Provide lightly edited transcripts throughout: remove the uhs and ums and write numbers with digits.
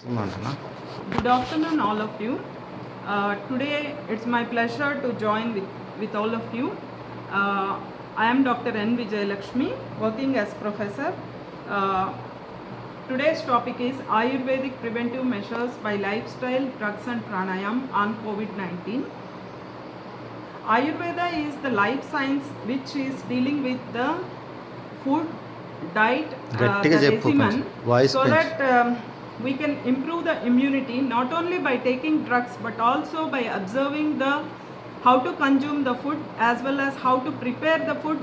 Mandana. Good afternoon, all of you. Today, it's my pleasure to join with all of you. I am Dr. N. Vijayalakshmi, working as professor. Uh, Today's topic is Ayurvedic preventive measures by lifestyle, drugs and pranayam on COVID-19. Ayurveda is the life science which is dealing with the food, diet, గట్టిగా the చెప్పు regimen, కొంచెం voice so పెంచు. that we can improve the immunity not only by taking drugs but also by observing the how to consume the food as well as how to prepare the food,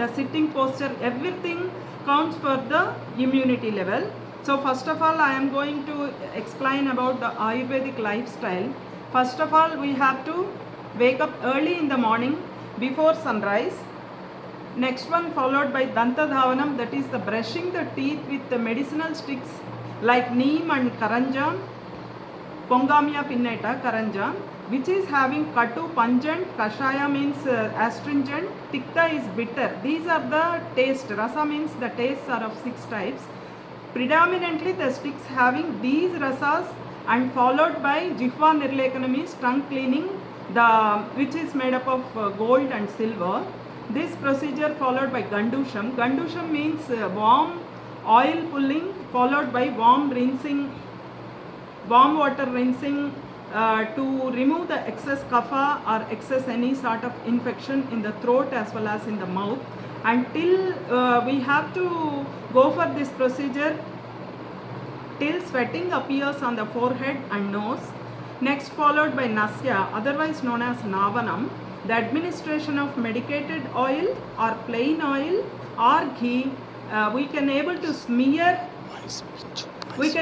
the sitting posture, everything counts for the immunity level. So first of all, I am going to explain about the Ayurvedic lifestyle. First of all, we have to wake up early in the morning before sunrise. Next one followed by Danta Dhavanam, that is the brushing the teeth with the medicinal sticks like neem and karanjan, Pongamia pinnata karanjan, which is having katu pungent, kashaya means astringent, tikta is bitter. These are the taste. Rasa means the tastes are of 6 types. Predominantly the sticks having these rasas and followed by Jihva Nirlekanam means tongue cleaning, which is made up of gold and silver. This procedure followed by Gandusham. Gandusham means warm oil pulling followed by warm water rinsing to remove the excess kapha or excess any sort of infection in the throat as well as in the mouth. Until we have to go for this procedure till sweating appears on the forehead and nose. Next followed by Nasya, otherwise known as Navanam, the administration of medicated oil or plain oil or ghee. We can able to smear the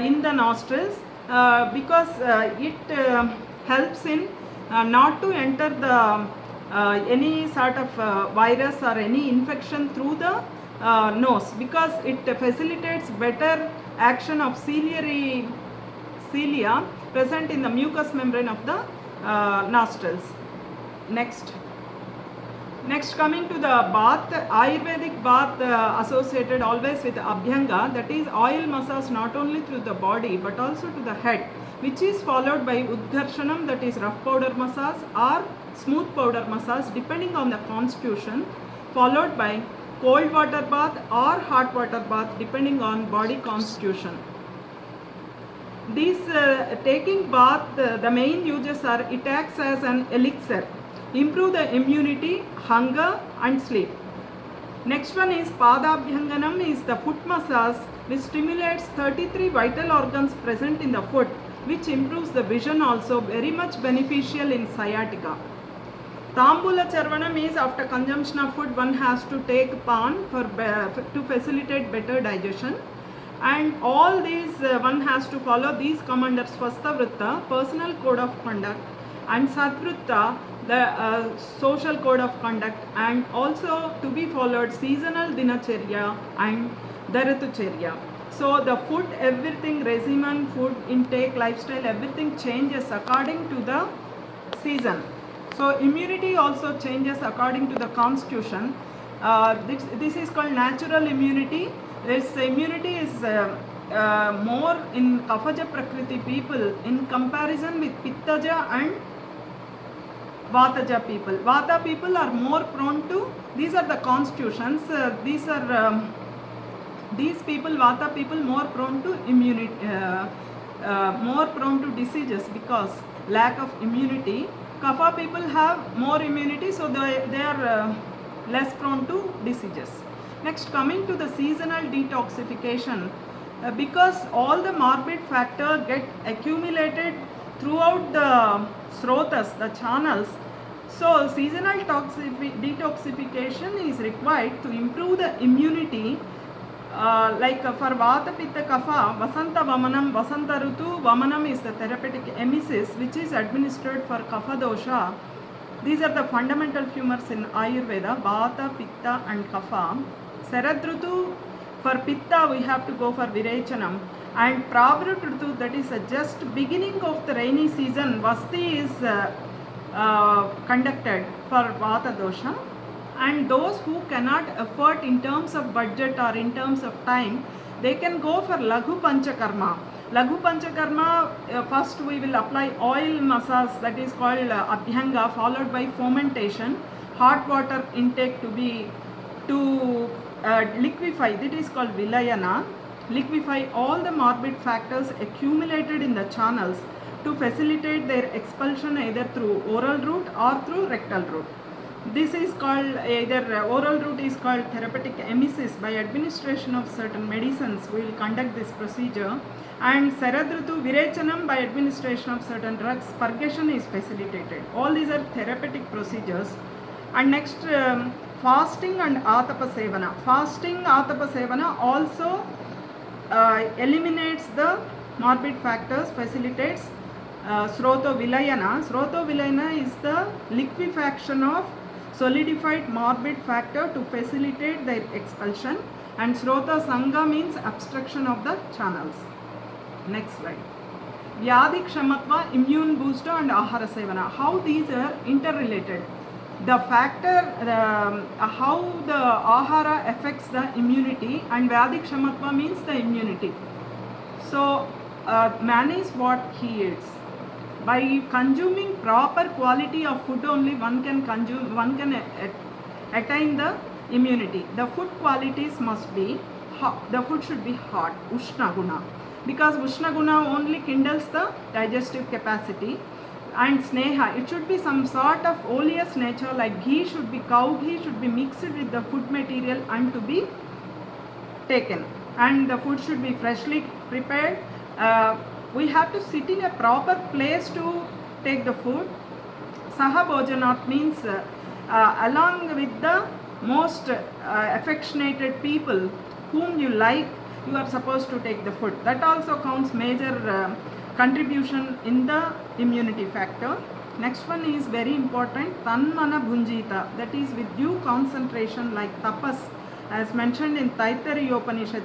in the nostrils because it helps in not to enter the any sort of virus or any infection through the nose, because it facilitates better action of cilia present in the mucous membrane of the nostrils. Next coming to the bath, Ayurvedic bath associated always with Abhyanga, that is oil massage not only through the body but also to the head, which is followed by Udgharshanam, that is rough powder massage or smooth powder massage depending on the constitution, followed by cold water bath or hot water bath depending on body constitution. These taking bath, the main uses are it acts as an elixir, improve the immunity, hunger and sleep. Next one is Padabhyanganam, is the foot massage which stimulates 33 vital organs present in the foot, which improves the vision, also very much beneficial in sciatica. Tambula Charvanam is after consumption of food one has to take pan to facilitate better digestion. And all these one has to follow these commanders: Swastha Vritta, personal code of conduct, and Satvritta, the social code of conduct, and also to be followed seasonal dinacharya and dharitucharya. So the food, everything, regimen, food intake, lifestyle, everything changes according to the season. So immunity also changes according to the constitution. This is called natural immunity. This immunity is more in Kafaja Prakriti people in comparison with Pittaja and Vataja people. Vata people are more prone to, these are the constitutions, these people, Vata people, more prone to immunity, more prone to diseases because lack of immunity. Kapha people have more immunity, so they are less prone to diseases. Next, coming to the seasonal detoxification, because all the morbid factors get accumulated throughout the srotas, the channels, so seasonal detoxification is required to improve the immunity. Like for Vata Pitta Kapha, Vasanta Vamanam, Vasanta Rutu, Vamanam is the therapeutic emesis which is administered for Kapha dosha. These are the fundamental humors in Ayurveda, Vata, Pitta and Kapha. Sarad Rutu, for Pitta we have to go for Virechanam. And Pravrut Rutu, that is just beginning of the rainy season, Vasti is conducted for Vata dosha. And those who cannot afford in terms of budget or in terms of time, they can go for Laghu Panchakarma. Laghu Panchakarma, first we will apply oil massage, that is called Abhyanga, followed by fomentation, hot water intake to liquefy, that is called Vilayana, liquefy all the morbid factors accumulated in the channels to facilitate their expulsion either through oral route or through rectal route. This is called either oral route is called therapeutic emesis. By administration of certain medicines we will conduct this procedure, and Saradrutu Virechanam, by administration of certain drugs purgation is facilitated. All these are therapeutic procedures. And next fasting and Atapa Sevana. Fasting Atapa Sevana also eliminates the morbid factors, facilitates Sroto Vilayana. Sroto Vilayana is the liquefaction of solidified morbid factor to facilitate their expulsion, and Srota Sangha means obstruction of the channels. Next slide. Vyadhi Kshamatva, immune booster and Ahara Sevana. How these are interrelated. The factor, how the Ahara affects the immunity, and Vyadhi Kshamatva means the immunity. So man is what he eats. By consuming proper quality of food only one can attain the immunity. The food qualities must be hot. The food should be hot, Ushna Guna, because Ushna Guna only kindles the digestive capacity. And Sneha, it should be some sort of oleous nature, like ghee should be, cow ghee should be mixed with the food material and to be taken. And the food should be freshly prepared. We have to sit in a proper place to take the food. Sahabhojanat means along with the most affectionated people whom you like, you are supposed to take the food. That also counts major contribution in the immunity factor. Next one is very important, Tanmana Bhunjita, that is with due concentration, like tapas. As mentioned in Taittiriya Upanishad,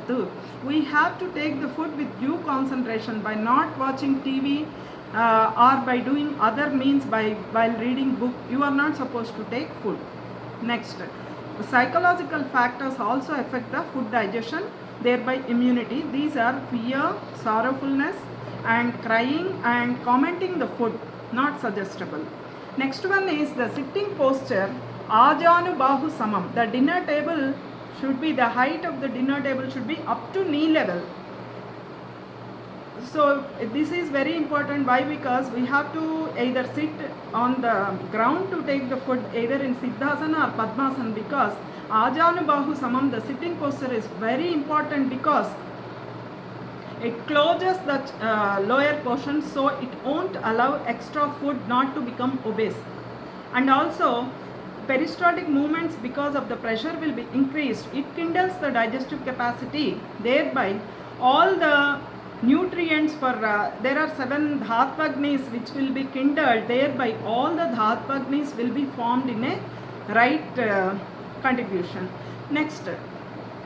we have to take the food with due concentration by not watching TV or by doing other means, while reading book. You are not supposed to take food. Next, psychological factors also affect the food digestion, thereby immunity. These are fear, sorrowfulness and crying and commenting the food, not suggestible. Next one is the sitting posture, Ajanu Bahu Samam. The dinner table should be, the height of the dinner table should be up to knee level. So this is very important. Why? Because we have to either sit on the ground to take the food, either in Siddhasana or Padmasana, because Ajanu Bahu Samam, the sitting posture is very important because it closes the lower portion, so it won't allow extra food not to become obese. And also peristaltic movements, because of the pressure will be increased, it kindles the digestive capacity, thereby all the nutrients for there are 7 Dhattvagnis which will be kindled, thereby all the Dhattvagnis will be formed in a right contribution. Next,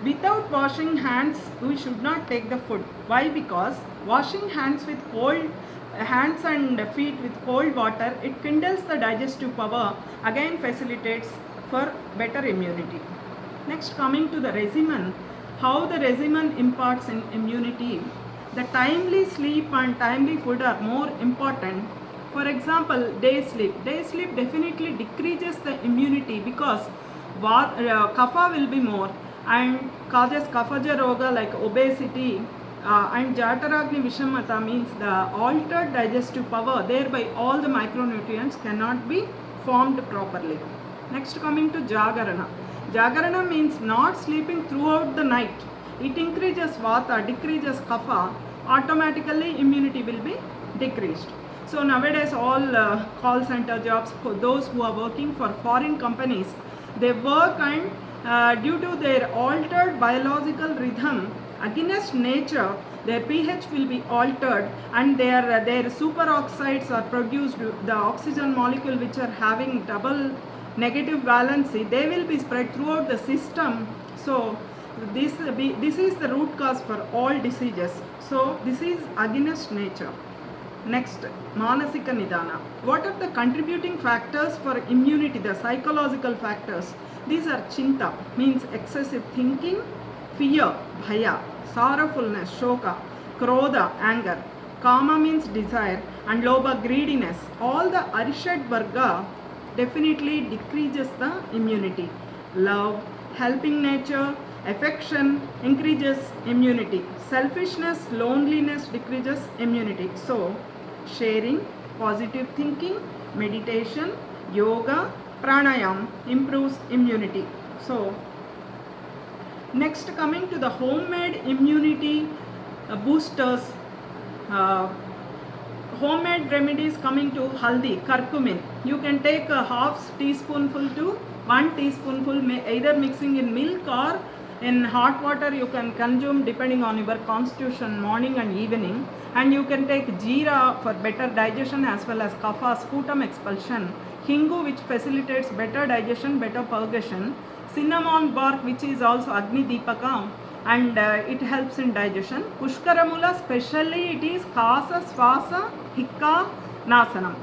without washing hands we should not take the food. Why? Because washing hands with cold hands and feet with cold water, it kindles the digestive power, again facilitates for better immunity. Next, coming to the regimen, how the regimen imparts in immunity. The timely sleep and timely food are more important. For example, day sleep. Day sleep definitely decreases the immunity because kapha will be more and causes kaphaja roga like obesity. And Jataragni Vishamata means the altered digestive power, thereby all the micronutrients cannot be formed properly. Next, coming to Jagarana. Jagarana means not sleeping throughout the night. It increases Vata, decreases Kapha, automatically immunity will be decreased. So nowadays all call center jobs, for those who are working for foreign companies, they work and due to their altered biological rhythm, against nature, their pH will be altered and their superoxides are produced, the oxygen molecule which are having double negative valency, they will be spread throughout the system. So this is the root cause for all diseases. So this is against nature. Next, Manasika Nidana. What are the contributing factors for immunity, the psychological factors? These are Chinta, means excessive thinking, fear, bhaya, sorrowfulness, shoka, krodha, anger, kama means desire, and lobha, greediness. All the arishad varga definitely decreases the immunity. Love, helping nature, affection increases immunity. Selfishness, loneliness decreases immunity. So, sharing, positive thinking, meditation, yoga, pranayam improves immunity. So, next coming to the homemade immunity boosters, uh, homemade remedies coming to haldi, curcumin. You can take a half teaspoonful to 1 teaspoonful, either mixing in milk or in hot water you can consume depending on your constitution, morning and evening. And you can take jeera for better digestion as well as kapha, sputum expulsion, hingu which facilitates better digestion, better purgation, cinnamon bark which is also agni deepaka and it helps in digestion. Pushkaramula specially it is kasa, swasa, hikka, nasanam.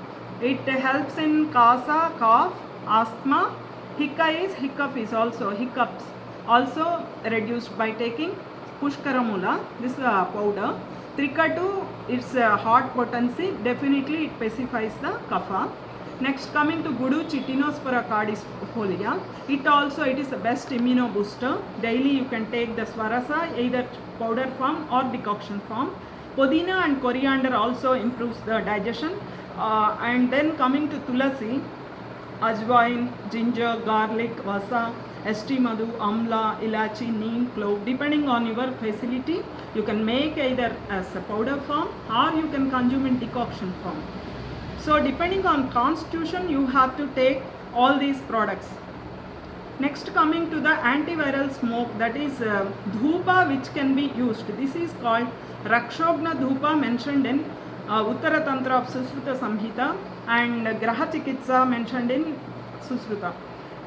It helps in kasa, cough, asthma. Hiccup is hiccups also reduced by taking pushkaramula, this powder. Trikatu, its hot potency, definitely it pacifies the kapha. Next coming to Gudu Chitinospora cardifolia, it is the best immuno booster. Daily you can take the swarasa either powder form or decoction form. Podina and coriander also improves the digestion. And then coming to Tulasi, ajwain, ginger, garlic, vasa, st madhu, amla, ilachi, neem, clove. Depending on your facility, you can make either as a powder form or you can consume in decoction form. So depending on constitution, you have to take all these products. Next coming to the antiviral smoke, that is dhupa which can be used. This is called Rakshogna dhupa mentioned in Uttara Tantra of Susruta Samhita and Graha Chikitsa mentioned in Susruta.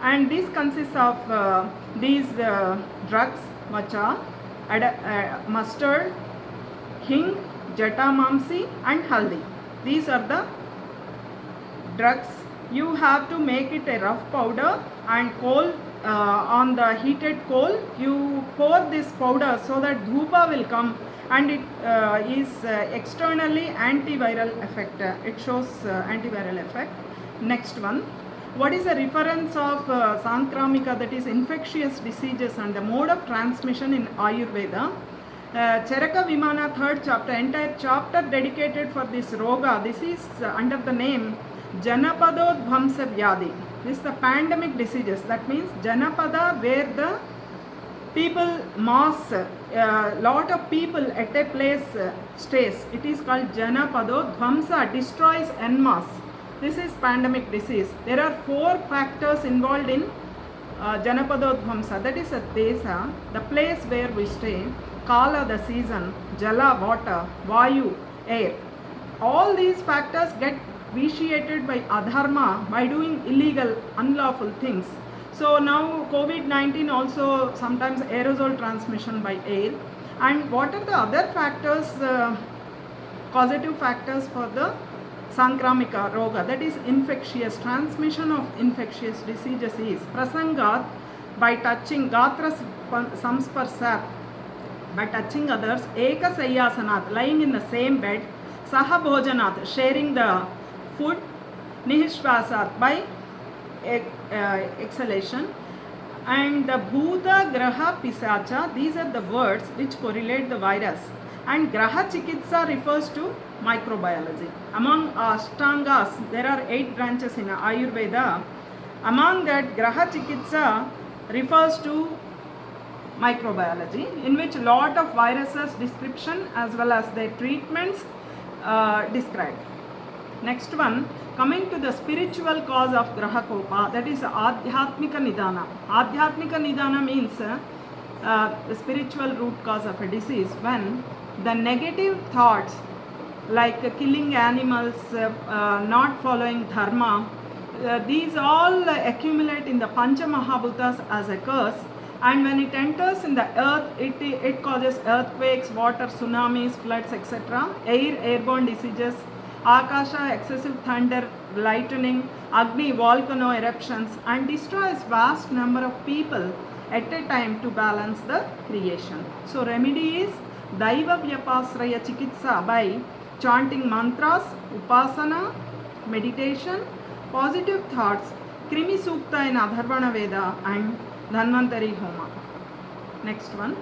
And this consists of these drugs, vacha, mustard, hing, jatamamsi and haldi. These are the drugs. You have to make it a rough powder and coal on the heated coal you pour this powder so that dhupa will come and it is externally antiviral effect. It shows antiviral effect. Next one, what is the reference of Sankramika, that is infectious diseases and the mode of transmission in Ayurveda? Charaka Vimana, 3rd chapter, entire chapter dedicated for this roga. This is under the name Janapadodvamsa Vyadi. This is the pandemic diseases. That means Janapada, where the people mass, lot of people at a place stays. It is called Janapadodvamsa, destroys en masse. This is pandemic disease. There are 4 factors involved in Janapadodvamsa. That is a desa, the place where we stay, Kala, the season, Jala, water, Vayu, air. All these factors get vitiated by adharma, by doing illegal, unlawful things. So now COVID-19 also sometimes aerosol transmission by air. And what are the other factors, causative factors for the Sankramika Roga, that is infectious, transmission of infectious diseases is prasangat, by touching, gatra samsparsat, by touching others, eka sayyasanat, lying in the same bed, saha bhojanat, sharing the food, nihishvasat, by exhalation, and the bhuta, graha, pisacha, these are the words which correlate the virus. And graha chikitsa refers to microbiology. Among ashtangas, there are 8 branches in Ayurveda. Among that, graha chikitsa refers to microbiology, in which a lot of viruses description as well as their treatments described. Next one, coming to the spiritual cause of graha kopa, that is adhyatmika nidana. Adhyatmika nidana means the spiritual root cause of a disease, when the negative thoughts like killing animals, not following dharma, these all accumulate in the Pancha Mahabhutas as a curse, and when it enters in the earth, it causes earthquakes, water, tsunamis, floods, etc. Airborne diseases, Akasha, excessive thunder, lightning, Agni, volcano eruptions, and destroys vast number of people at a time to balance the creation. So remedy is Daiva Vyapasraya Chikitsa by chanting mantras, upasana, meditation, positive thoughts, Krimi Sukta in Adharvana Veda and Dhanvantari Homa. Next one.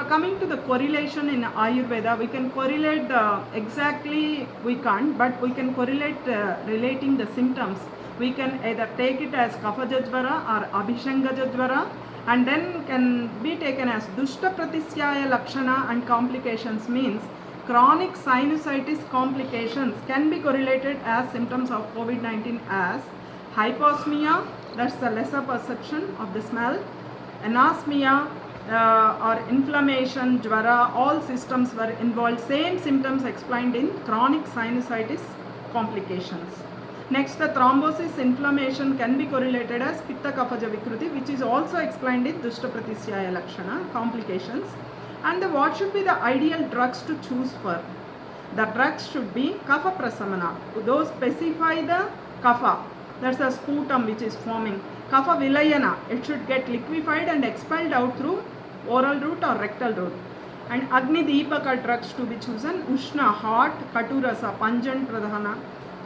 Coming to the correlation in Ayurveda, we can correlate exactly, we can't, but we can correlate relating the symptoms. We can either take it as Kapha-Jajvara or Abhishanga-Jajvara, and then can be taken as Dushta Pratisyaya Lakshana and complications, means chronic sinusitis complications can be correlated as symptoms of COVID-19 as hyposmia, that's the lesser perception of the smell, anosmia, or inflammation, jvara, all systems were involved. Same symptoms explained in chronic sinusitis complications. Next, the thrombosis inflammation can be correlated as Pitta Kaphaja Vikruti, which is also explained in Dushta Pratisyaya Lakshana complications. And what should be the ideal drugs to choose for? The drugs should be Kapha Prasamana. Those specify the Kapha. That's a sputum which is forming. Kapha Vilayana, it should get liquefied and expelled out through oral route or rectal route. And Agni Deepaka drugs to be chosen, Ushna, hot, Katurasa, pungent pradhana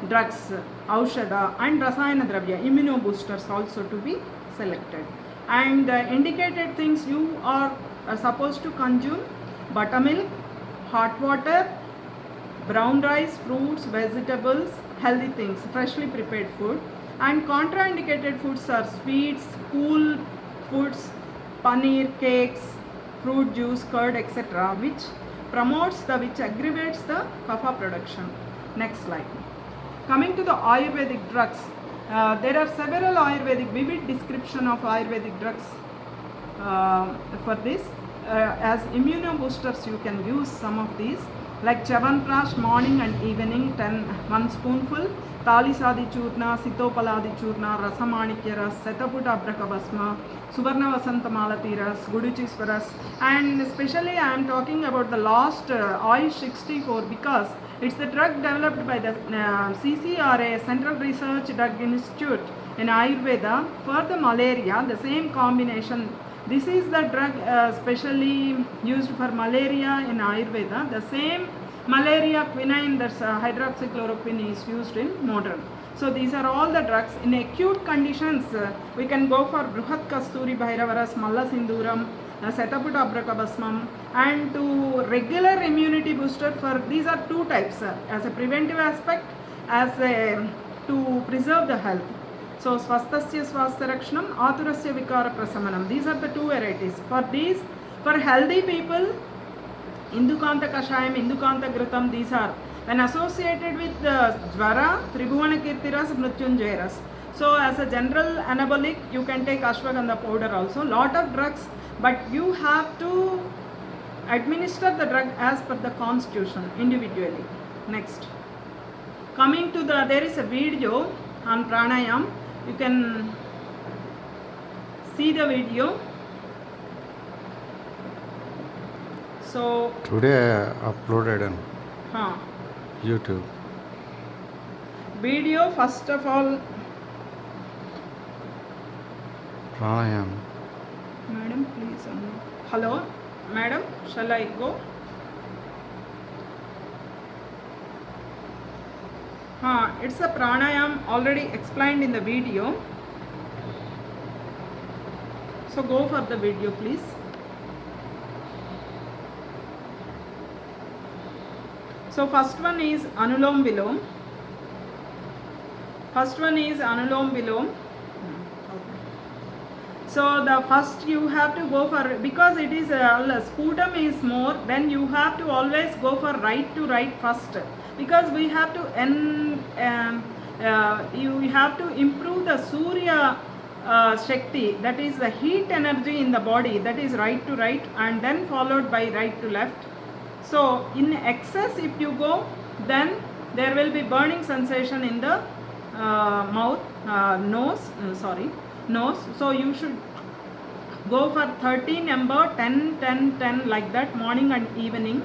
drugs, Aushada, and Rasayana Dravya, immunoboosters also to be selected. And the indicated things you are supposed to consume: buttermilk, hot water, brown rice, fruits, vegetables, healthy things, freshly prepared food. And contraindicated foods are sweets, cool foods, paneer, cakes, fruit juice, curd, etc., which aggravates the kapha production. Next slide. Coming to the Ayurvedic drugs, there are several Ayurvedic, vivid description of Ayurvedic drugs for this. As immunoboosters, you can use some of these, like Chavanprash morning and evening, 1 spoonful, Talisadi Churna, Sitopaladi Churna, Rasamanikya Ras, Setaputa Abrakabasma, Suvarna Vasantamala Ras, Guduchisvaras. And especially I am talking about the last Ayush 64 because it's the drug developed by the CCRA, Central Research Drug Institute in Ayurveda for the malaria, the same combination. This is the drug specially used for malaria in Ayurveda. The same malaria quinine, that's hydroxychloroquine, is used in modern. So these are all the drugs. In acute conditions, we can go for Bruhat Kasturi Bhairavaras, Malla Sinduram, Setaputa Abrakabasmam. And to regular immunity booster, for these are two types, as a preventive aspect, as a to preserve the health. So Swastasya Swastarakshanam, Aturasya Vikara Prasamanam. These are the two varieties. For these, for healthy people, Indukanta Kashayam, Indukanta Ghrutam, these are when associated with Jvara, Tribhuvana Kirtiras, Mrityunjayaras. So as a general anabolic, you can take Ashwagandha powder also. Lot of drugs, but you have to administer the drug as per the constitution individually. Next. Coming to the, there is a video on pranayam. You can see the video. So today I uploaded on YouTube. Video first of all. Pranayam. Madam, please. Hello, madam. Shall I go? It's a pranayam already explained in the video. So go for the video, please. So first one is Anulom Vilom. First one is Anulom Vilom. So the first you have to go for, because it is sputum is more, then you have to always go for right to right first, because we have to you have to improve the Surya Shakti, that is the heat energy in the body, that is right to right, and then followed by right to left. So in excess if you go, then there will be burning sensation in the mouth, nose. So you should go for 30 number, 10, 10, 10 like that, morning and evening.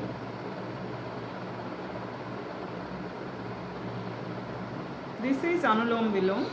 This is Anulom Vilom.